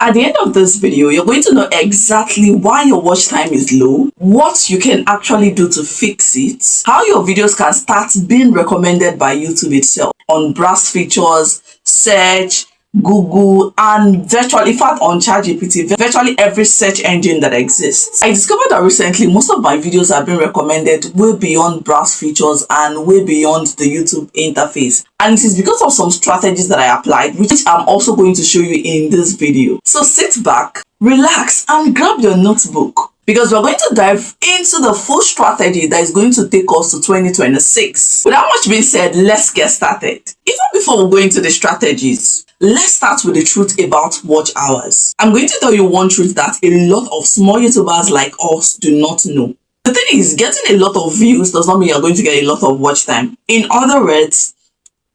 At the end of this video, you're going to know exactly why your watch time is low, what you can actually do to fix it, how your videos can start being recommended by YouTube itself on browse features, search, Google, and virtually, in fact, on ChatGPT, virtually every search engine that exists. I discovered that recently most of my videos have been recommended way beyond browse features and way beyond the YouTube interface. And it is because of some strategies that I applied, which I'm also going to show you in this video. So sit back, relax, and grab your notebook, because we're going to dive into the full strategy that is going to take us to 2026. Without much being said, let's get started. Even before we go into the strategies, let's start with the truth about watch hours. I'm going to tell you one truth that a lot of small YouTubers like us do not know. The thing is, getting a lot of views does not mean you're going to get a lot of watch time. In other words,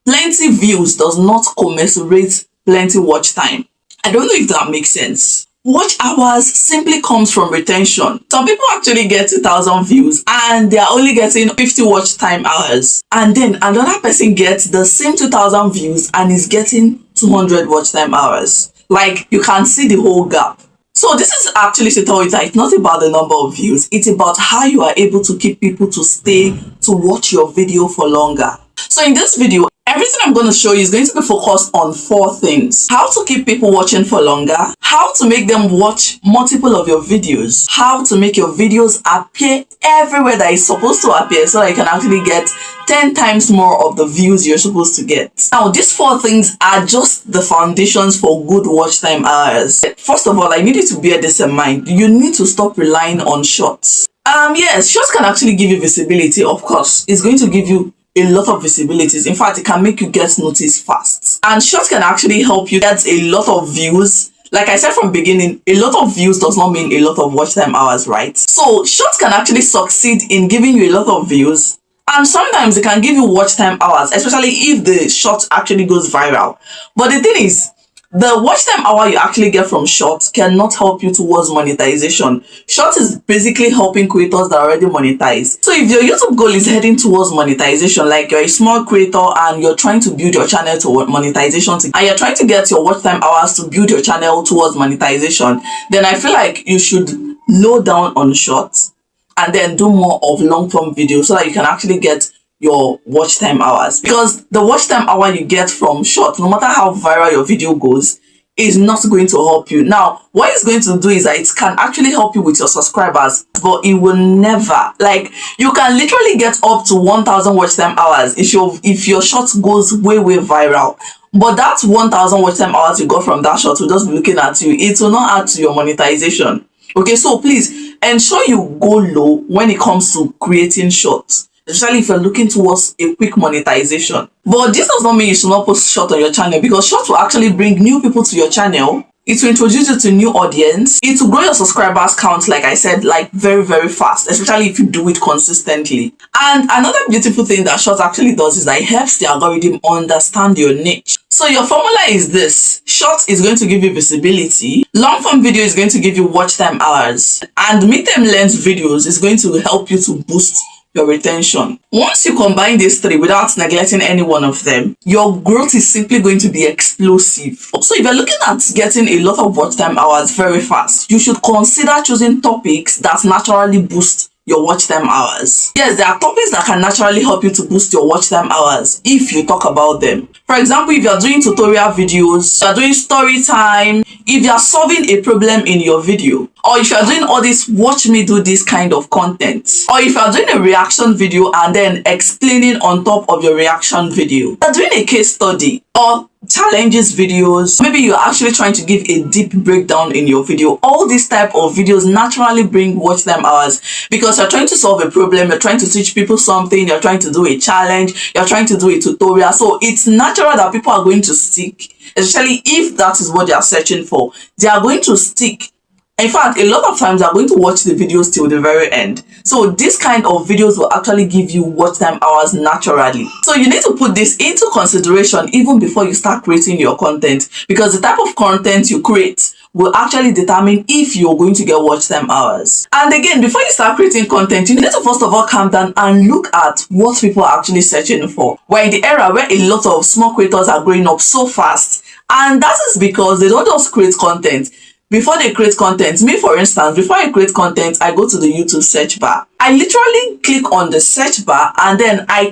plenty views does not commensurate plenty watch time. I don't know if that makes sense. Watch hours simply comes from retention. Some people actually get 2,000 views and they are only getting 50 watch time hours. And then another person gets the same 2,000 views and is getting 200 watch time hours. Like, you can see the whole gap. So this is actually to tell you that it's not about the number of views. It's about how you are able to keep people to stay to watch your video for longer. So in this video, everything I'm going to show you is going to be focused on 4 things. How to keep people watching for longer, how to make them watch multiple of your videos, how to make your videos appear everywhere that is supposed to appear so that you can actually get 10 times more of the views you're supposed to get. Now, these 4 things are just the foundations for good watch time hours. First of all, I need you to bear this in mind. You need to stop relying on shorts. Yes, shorts can actually give you visibility, of course. It's going to give you a lot of visibilities. In fact, it can make you get noticed fast. And shorts can actually help you get a lot of views. Like I said from beginning, a lot of views does not mean a lot of watch time hours, right? So shorts can actually succeed in giving you a lot of views. And sometimes it can give you watch time hours, especially if the short actually goes viral. But the thing is, the watch time hour you actually get from shorts cannot help you towards monetization. Shorts is basically helping creators that are already monetized. So if your YouTube goal is heading towards monetization, like you're a small creator and you're trying to build your channel toward monetization, and you're trying to get your watch time hours to build your channel towards monetization, then I feel like you should low down on shorts and then do more of long-form videos so that you can actually get your watch time hours. Because the watch time hour you get from short, no matter how viral your video goes, is not going to help you. Now, what it's going to do is that it can actually help you with your subscribers, but it will never, like, you can literally get up to 1,000 watch time hours if your short goes way viral. But that 1,000 watch time hours you got from that short will just be looking at you. It will not add to your monetization. Okay, so please ensure you go low when it comes to creating shorts, especially if you're looking towards a quick monetization. But this does not mean you should not post short on your channel, because short will actually bring new people to your channel. It will introduce you to new audience. It will grow your subscribers count, like I said, like very fast, especially if you do it consistently. And another beautiful thing that short actually does is that it helps the algorithm understand your niche. So your formula is this: short is going to give you visibility, long form video is going to give you watch time hours, and mid-term length videos is going to help you to boost your retention. Once you combine these 3 without neglecting any one of them, your growth is simply going to be explosive. So if you're looking at getting a lot of watch time hours very fast, you should consider choosing topics that naturally boost your watch time hours. Yes, there are topics that can naturally help you to boost your watch time hours if you talk about them. For example, if you're doing tutorial videos, you're doing story time, if you're solving a problem in your video, or if you're doing all this watch me do this kind of content, or if you're doing a reaction video and then explaining on top of your reaction video, you're doing a case study or challenges videos, maybe you're actually trying to give a deep breakdown in your video. All these type of videos naturally bring watch time hours, because you're trying to solve a problem, you're trying to teach people something, you're trying to do a challenge, you're trying to do a tutorial. So it's natural that people are going to stick, especially if that is what they are searching for. They are going to stick. In fact, a lot of times they are going to watch the videos till the very end. So this kind of videos will actually give you watch time hours naturally. So you need to put this into consideration even before you start creating your content, because the type of content you create will actually determine if you're going to get watch time hours. And again, before you start creating content, you need to first of all calm down and look at what people are actually searching for. We're in the era where a lot of small creators are growing up so fast, and that is because they don't just create content. Before they create content, me for instance, before I create content, I go to the YouTube search bar. I literally click on the search bar and then I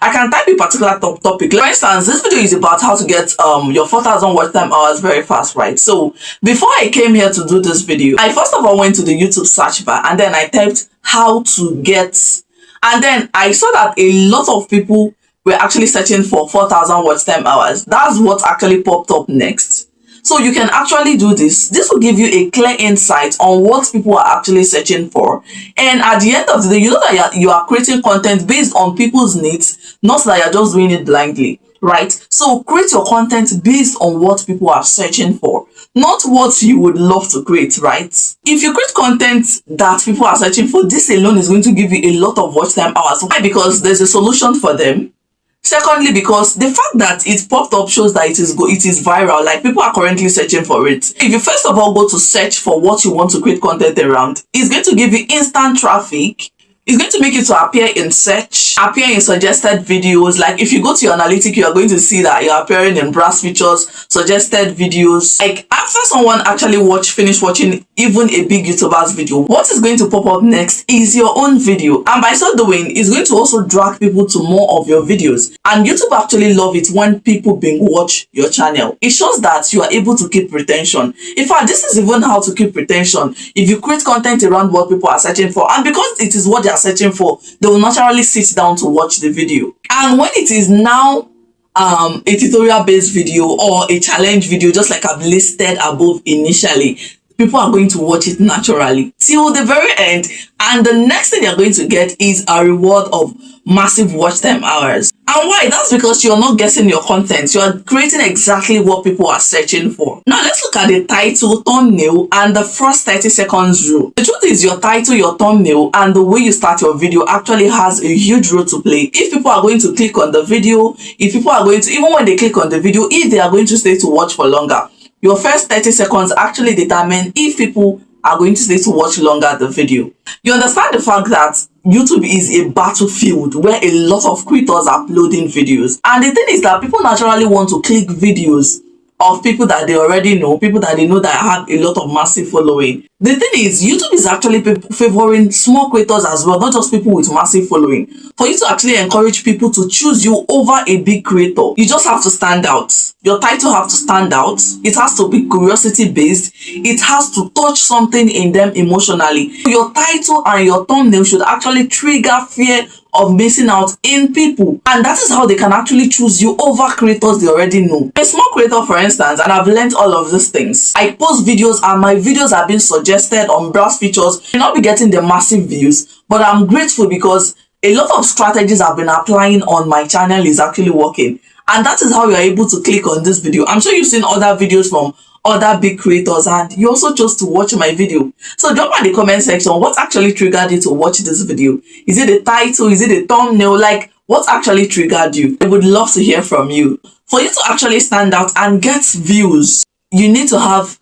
can type a particular topic. For instance, this video is about how to get your 4,000 watch time hours very fast, right? So before I came here to do this video, I first of all went to the YouTube search bar and then I typed how to get, and then I saw that a lot of people were actually searching for 4,000 watch time hours. That's what actually popped up next. So you can actually do this. This will give you a clear insight on what people are actually searching for. And at the end of the day, you know that you are creating content based on people's needs, not that you're just doing it blindly, right? So create your content based on what people are searching for, not what you would love to create, right? If you create content that people are searching for, this alone is going to give you a lot of watch time hours. Why? Because there's a solution for them. Secondly, because the fact that it popped up shows that it is viral, like people are currently searching for it. If you first of all go to search for what you want to create content around, it's going to give you instant traffic. It's going to make it to appear in search, appear in suggested videos. Like if you go to your analytics, you are going to see that you're appearing in browse features, suggested videos. Like after someone actually finish watching even a big YouTuber's video, what is going to pop up next is your own video. And by so doing, it's going to also drag people to more of your videos. And YouTube actually love it when people binge watch your channel. It shows that you are able to keep retention. In fact, this is even how to keep retention. If you create content around what people are searching for, and because it is what they are searching for, they will naturally sit down to watch the video. And when it is now a tutorial based video or a challenge video, just like I've listed above initially, people are going to watch it naturally till the very end. And the next thing you're going to get is a reward of massive watch time hours. And why? That's because you're not guessing your content. You are creating exactly what people are searching for. Now let's look at the title, thumbnail, and the first 30 seconds rule. The truth is your title, your thumbnail, and the way you start your video actually has a huge role to play. If people are going to click on the video, if people are going to, even when they click on the video, if they are going to stay to watch for longer, your first 30 seconds actually determine if people are going to stay to watch longer the video. You understand the fact that YouTube is a battlefield where a lot of creators are uploading videos. And the thing is that people naturally want to click videos of people that they already know, people that they know that have a lot of massive following. The thing is, YouTube is actually favoring small creators as well, not just people with massive following. For you to actually encourage people to choose you over a big creator, you just have to stand out. Your title have to stand out. It has to be curiosity based. It has to touch something in them emotionally. Your title and your thumbnail should actually trigger fear of missing out in people, and that is how they can actually choose you over creators they already know. A small creator, for instance, and I've learned all of these things. I post videos and my videos are being suggested on browse features. I may not be getting the massive views, but I'm grateful because a lot of strategies I've been applying on my channel is actually working. And that is how you're able to click on this video. I'm sure you've seen other videos from other big creators and you also chose to watch my video. So drop in the comment section what actually triggered you to watch this video. Is it the title? Is it the thumbnail? Like, what actually triggered you? I would love to hear from you. For you to actually stand out and get views, you need to have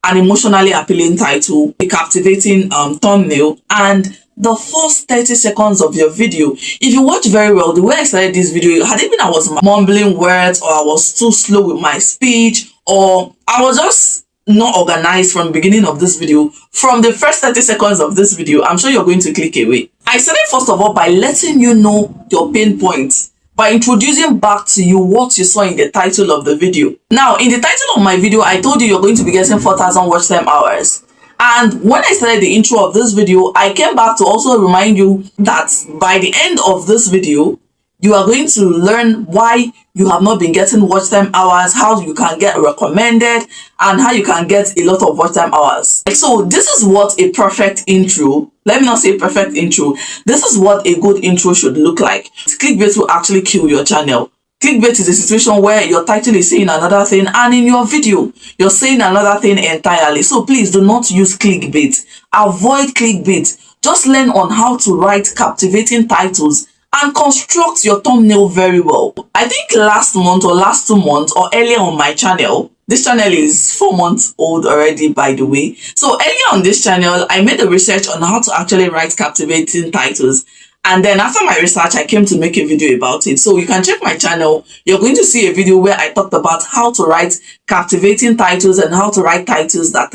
an emotionally appealing title, a captivating thumbnail, and the first 30 seconds of your video. If you watch very well, the way I started this video, had it been I was mumbling words, or I was too slow with my speech, or I was just not organized from the beginning of this video, from the first 30 seconds of this video, I'm sure you're going to click away. I started first of all by letting you know your pain points, by introducing back to you what you saw in the title of the video. Now, in the title of my video, I told you you're going to be getting 4,000 watch time hours. And when I started the intro of this video, I came back to also remind you that by the end of this video, you are going to learn why you have not been getting watch time hours, how you can get recommended, and how you can get a lot of watch time hours. So this is what a perfect intro, let me not say perfect intro, this is what a good intro should look like. Clickbait will actually kill your channel. Clickbait is a situation where your title is saying another thing and in your video, you're saying another thing entirely. So please do not use clickbait. Avoid clickbait. Just learn on how to write captivating titles and construct your thumbnail very well. I think last month or last 2 months or earlier on my channel, This channel is 4 months old already, by the way. So earlier on this channel, I made a research on how to actually write captivating titles. And then after my research, I came to make a video about it. So you can check my channel. You're going to see a video where I talked about how to write captivating titles and how to write titles that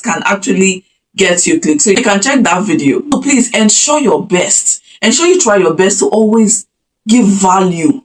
can actually get you clicks. So you can check that video. So please ensure your best. Ensure you try your best to always give value.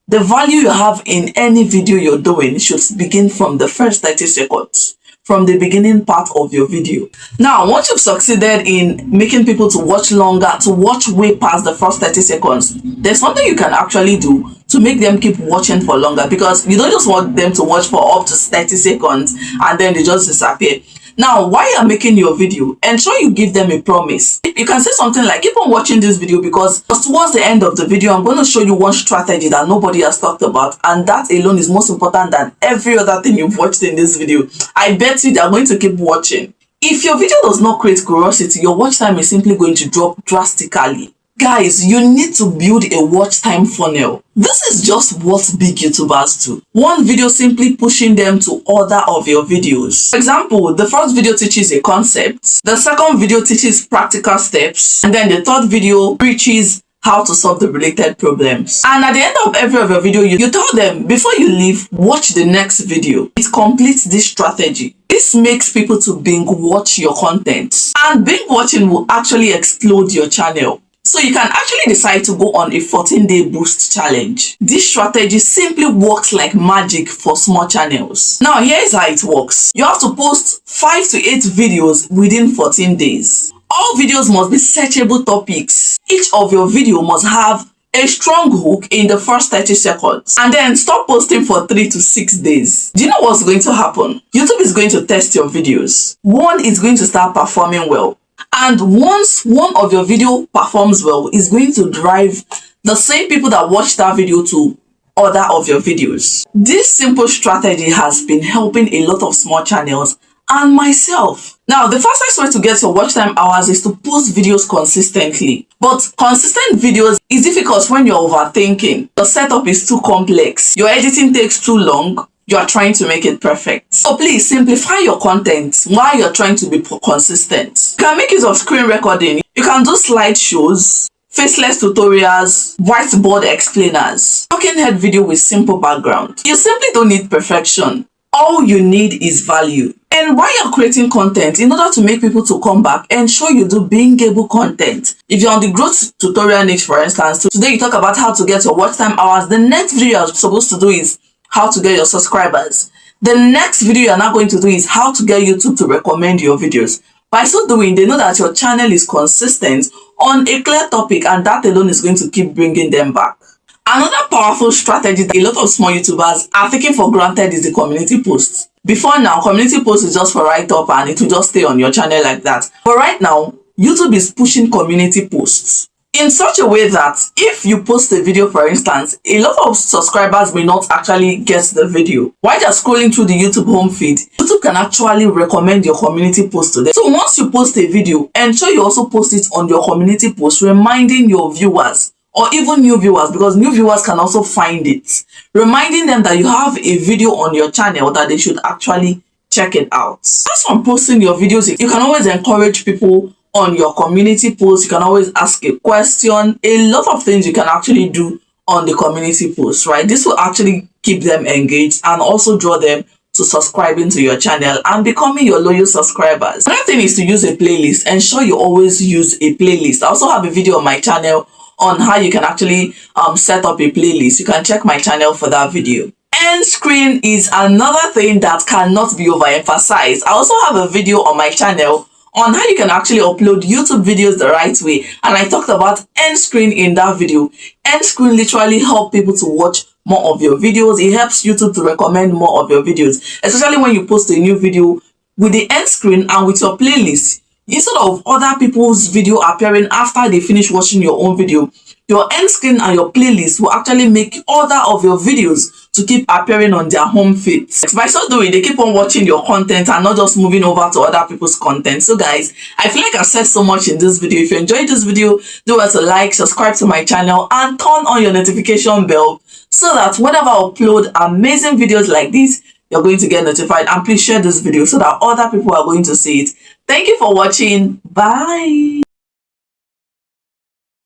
The value you have in any video you're doing should begin from the first 30 seconds, from the beginning part of your video. Now, once you've succeeded in making people to watch longer, to watch way past the first 30 seconds, there's something you can actually do to make them keep watching for longer, because you don't just want them to watch for up to 30 seconds and then they just disappear. Now, while you're making your video, ensure you give them a promise. You can say something like, keep on watching this video because towards the end of the video, I'm going to show you one strategy that nobody has talked about, and that alone is most important than every other thing you've watched in this video. I bet you they're going to keep watching. If your video does not create curiosity, your watch time is simply going to drop drastically. Guys, you need to build a watch time funnel. This is just what big YouTubers do. One video simply pushing them to other of your videos. For example, the first video teaches a concept, the second video teaches practical steps, and then the third video preaches how to solve the related problems. And at the end of every of your video, you tell them, before you leave, watch the next video. It completes this strategy. This makes people to binge watch your content. And binge watching will actually explode your channel. So you can actually decide to go on a 14-day boost challenge. This strategy simply works like magic for small channels. Now, here's how it works. You have to post 5 to 8 videos within 14 days. All videos must be searchable topics. Each of your video must have a strong hook in the first 30 seconds. And then stop posting for 3 to 6 days. Do you know what's going to happen? YouTube is going to test your videos. One is going to start performing well. And once one of your video performs well, it's going to drive the same people that watch that video to other of your videos. This simple strategy has been helping a lot of small channels and myself. Now, the fastest way to get your watch time hours is to post videos consistently. But consistent videos is difficult when you're overthinking. The setup is too complex. Your editing takes too long. You are trying to make it perfect. So please simplify your content while you're trying to be consistent. You can make use of screen recording. You can do slideshows, faceless tutorials, whiteboard explainers, talking head video with simple background. You simply don't need perfection. All you need is value. And while you're creating content, in order to make people to come back, ensure you do bingeable content. If you're on the growth tutorial niche, for instance, today you talk about how to get your watch time hours. The next video you're supposed to do is how to get your subscribers. The next video you're now going to do is how to get YouTube to recommend your videos. By so doing, they know that your channel is consistent on a clear topic, and that alone is going to keep bringing them back. Another powerful strategy that a lot of small YouTubers are taking for granted is the community posts. Before now, community posts is just for write-up and it will just stay on your channel like that. But right now, YouTube is pushing community posts in such a way that if you post a video, for instance, a lot of subscribers may not actually get the video. While they're scrolling through the YouTube home feed, YouTube can actually recommend your community post to them. So once you post a video, ensure you also post it on your community post, reminding your viewers or even new viewers, because new viewers can also find it, reminding them that you have a video on your channel that they should actually check it out. As from posting your videos, you can always encourage people on your community post. You can always ask a question. A lot of things you can actually do on the community post, right? This will actually keep them engaged and also draw them to subscribing to your channel and becoming your loyal subscribers. Another thing is to use a playlist. Ensure you always use a playlist. I also have a video on my channel on how you can actually set up a playlist. You can check my channel for that video. End screen is another thing that cannot be overemphasized. I also have a video on my channel on how you can actually upload YouTube videos the right way, and I talked about end screen in that video. End screen literally helps people to watch more of your videos. It helps YouTube to recommend more of your videos, especially when you post a new video with the end screen and with your playlist. Instead of other people's video appearing after they finish watching your own video, your end screen and your playlist will actually make other of your videos to keep appearing on their home feeds. By so doing, they keep on watching your content and not just moving over to other people's content. So guys, I feel like I've said so much in this video. If you enjoyed this video, do well to like, subscribe to my channel, and turn on your notification bell so that whenever I upload amazing videos like this, you're going to get notified. And please share this video so that other people are going to see it. Thank you for watching. Bye.